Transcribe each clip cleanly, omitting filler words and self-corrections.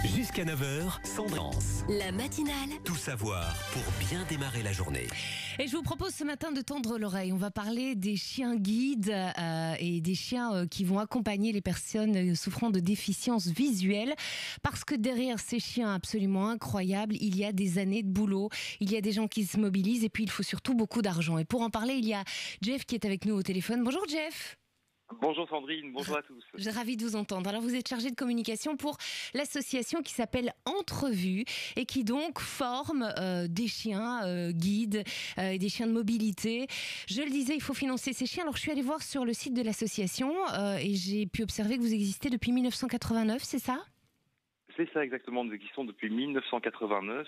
Jusqu'à 9h, Sandrance. La matinale. Tout savoir pour bien démarrer la journée. Et je vous propose ce matin de tendre l'oreille. On va parler des chiens guides et des chiens qui vont accompagner les personnes souffrant de déficience visuelle. Parce que derrière ces chiens absolument incroyables, il y a des années de boulot. Il y a des gens qui se mobilisent et puis il faut surtout beaucoup d'argent. Et pour en parler, il y a Jeff qui est avec nous au téléphone. Bonjour Jeff. Bonjour Sandrine, bonjour à tous. Je suis ravie de vous entendre. Alors vous êtes chargé de communication pour l'association qui s'appelle Entrevue et qui donc forme des chiens guides et des chiens de mobilité. Je le disais, il faut financer ces chiens. Alors je suis allée voir sur le site de l'association et j'ai pu observer que vous existez depuis 1989, c'est ça ? C'est ça exactement, nous existons depuis 1989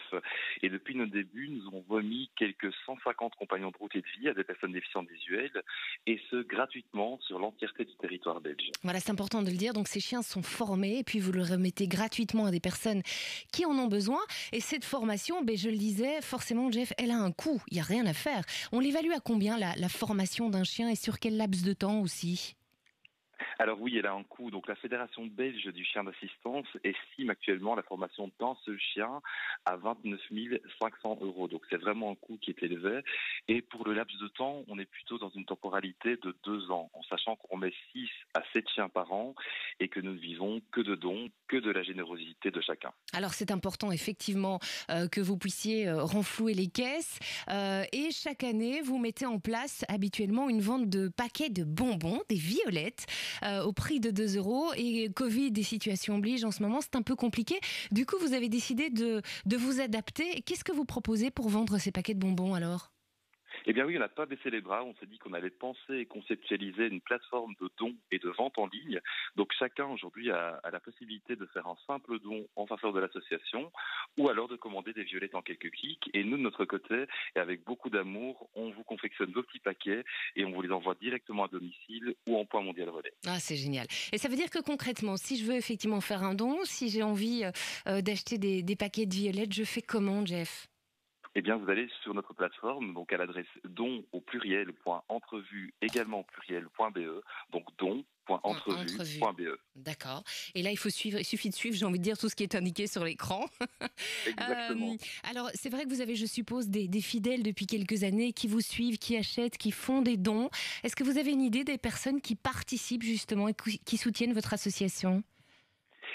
et depuis nos débuts, nous avons remis quelques 150 compagnons de route et de vie à des personnes déficientes visuelles et ce gratuitement sur l'entièreté du territoire belge. Voilà, c'est important de le dire, donc ces chiens sont formés et puis vous le remettez gratuitement à des personnes qui en ont besoin et cette formation, je le disais, forcément Jeff, elle a un coût, il n'y a rien à faire. On l'évalue à combien la formation d'un chien et sur quel laps de temps aussi ? Alors oui, elle a un coût. Donc la Fédération belge du chien d'assistance estime actuellement la formation d'un seul chien à 29 500 €. Donc c'est vraiment un coût qui est élevé. Et pour le laps de temps, on est plutôt dans une temporalité de 2 ans, en sachant qu'on met 6 à 7 chiens par an et que nous ne vivons que de dons, que de la générosité de chacun. Alors c'est important effectivement que vous puissiez renflouer les caisses et chaque année vous mettez en place habituellement une vente de paquets de bonbons, des violettes au prix de 2 € et Covid, des situations obligent en ce moment, c'est un peu compliqué. Du coup vous avez décidé de vous adapter. Qu'est-ce que vous proposez pour vendre ces paquets de bonbons alors ? Eh bien oui, on n'a pas baissé les bras, on s'est dit qu'on allait penser et conceptualiser une plateforme de dons et de vente en ligne. Donc chacun aujourd'hui a la possibilité de faire un simple don en faveur de l'association ou alors de commander des violettes en quelques clics. Et nous, de notre côté, et avec beaucoup d'amour, on vous confectionne vos petits paquets et on vous les envoie directement à domicile ou en point mondial relais. Ah, c'est génial. Et ça veut dire que concrètement, si je veux effectivement faire un don, si j'ai envie d'acheter des paquets de violettes, je fais comment, Jeff ? Eh bien, vous allez sur notre plateforme, donc à l'adresse don@entrevue également pluriel.be, donc don.entrevue.be. D'accord. Et là, il suffit de suivre, j'ai envie de dire, tout ce qui est indiqué sur l'écran. Exactement. Alors, c'est vrai que vous avez, je suppose, des fidèles depuis quelques années qui vous suivent, qui achètent, qui font des dons. Est-ce que vous avez une idée des personnes qui participent justement et qui soutiennent votre association ?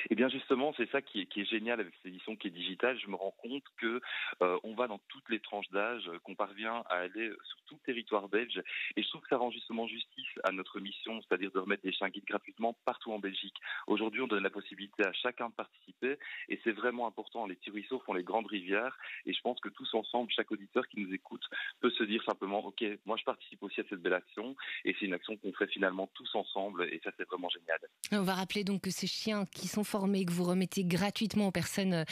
Eh bien justement, c'est ça qui est génial avec cette édition qui est digitale. Je me rends compte que on va dans toutes les tranches d'âge, qu'on parvient à aller sur tout le territoire belge. Et je trouve que ça rend justement justice à notre mission, c'est-à-dire de remettre des chiens guides gratuitement partout en Belgique. Aujourd'hui, on donne la possibilité à chacun de participer et c'est vraiment important. Les petits ruisseaux font les grandes rivières et je pense que tous ensemble, chaque auditeur qui nous écoute peut se dire simplement « Ok, moi je participe aussi à cette belle action » et c'est une action qu'on fait finalement tous ensemble et ça c'est vraiment génial. On va rappeler donc que ces chiens qui sont formés, que vous remettez gratuitement aux personnes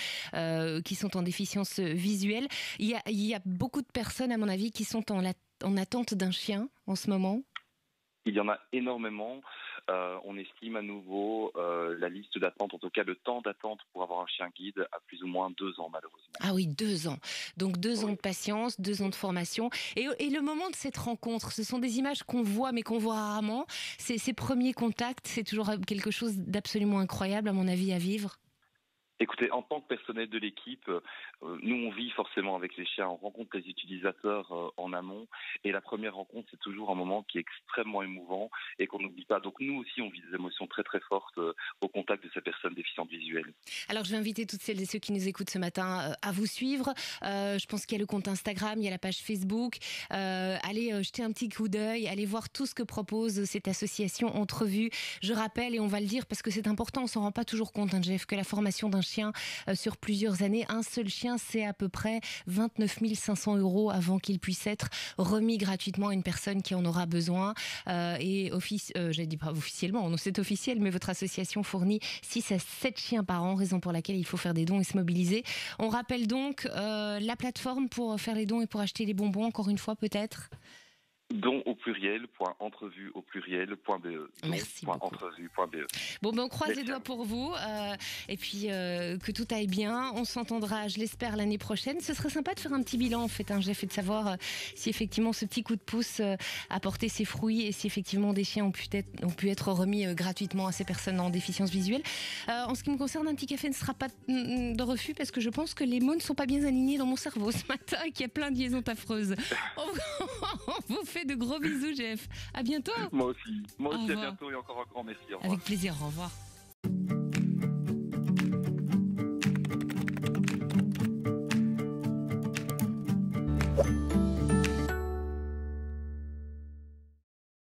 qui sont en déficience visuelle. Il y a beaucoup de personnes, à mon avis, qui sont en attente d'un chien en ce moment. Il y en a énormément. On estime à nouveau la liste d'attente, en tout cas le temps d'attente pour avoir un chien guide à plus ou moins 2 ans malheureusement. Ah oui, 2 ans. Donc 2 ans de patience, 2 ans de formation. Et le moment de cette rencontre, ce sont des images qu'on voit mais qu'on voit rarement. Ces premiers contacts, c'est toujours quelque chose d'absolument incroyable à mon avis à vivre. Écoutez, en tant que personnel de l'équipe, nous on vit forcément avec les chiens, on rencontre les utilisateurs en amont et la première rencontre c'est toujours un moment qui est extrêmement émouvant et qu'on n'oublie pas. Donc nous aussi on vit des émotions très très fortes au contact de ces personnes déficientes visuelles. Alors je vais inviter toutes celles et ceux qui nous écoutent ce matin à vous suivre. Je pense qu'il y a le compte Instagram, il y a la page Facebook. Allez jeter un petit coup d'œil, allez voir tout ce que propose cette association Entrevue. Je rappelle et on va le dire parce que c'est important, on s'en rend pas toujours compte, hein, Jeff, que la formation d'un chien sur plusieurs années. Un seul chien, c'est à peu près 29 500 € avant qu'il puisse être remis gratuitement à une personne qui en aura besoin. J'ai dit pas officiellement, non, c'est officiel, mais votre association fournit 6 à 7 chiens par an, raison pour laquelle il faut faire des dons et se mobiliser. On rappelle donc la plateforme pour faire les dons et pour acheter les bonbons, encore une fois peut-être. Don au pluriel, .entrevue au pluriel, .be. Merci beaucoup. .entrevue.be. Bon, ben on croise les doigts pour vous. Et puis, que tout aille bien. On s'entendra, je l'espère, l'année prochaine. Ce serait sympa de faire un petit bilan, en fait, hein, Jeff, et de savoir si effectivement ce petit coup de pouce a porté ses fruits et si effectivement des chiens ont pu être remis gratuitement à ces personnes en déficience visuelle. En ce qui me concerne, un petit café ne sera pas de refus parce que je pense que les mots ne sont pas bien alignés dans mon cerveau ce matin et qu'il y a plein de liaisons affreuses. On vous fait de gros bisous, Jeff. À bientôt. Moi aussi, à bientôt et encore un grand merci. Au revoir. Avec plaisir, au revoir.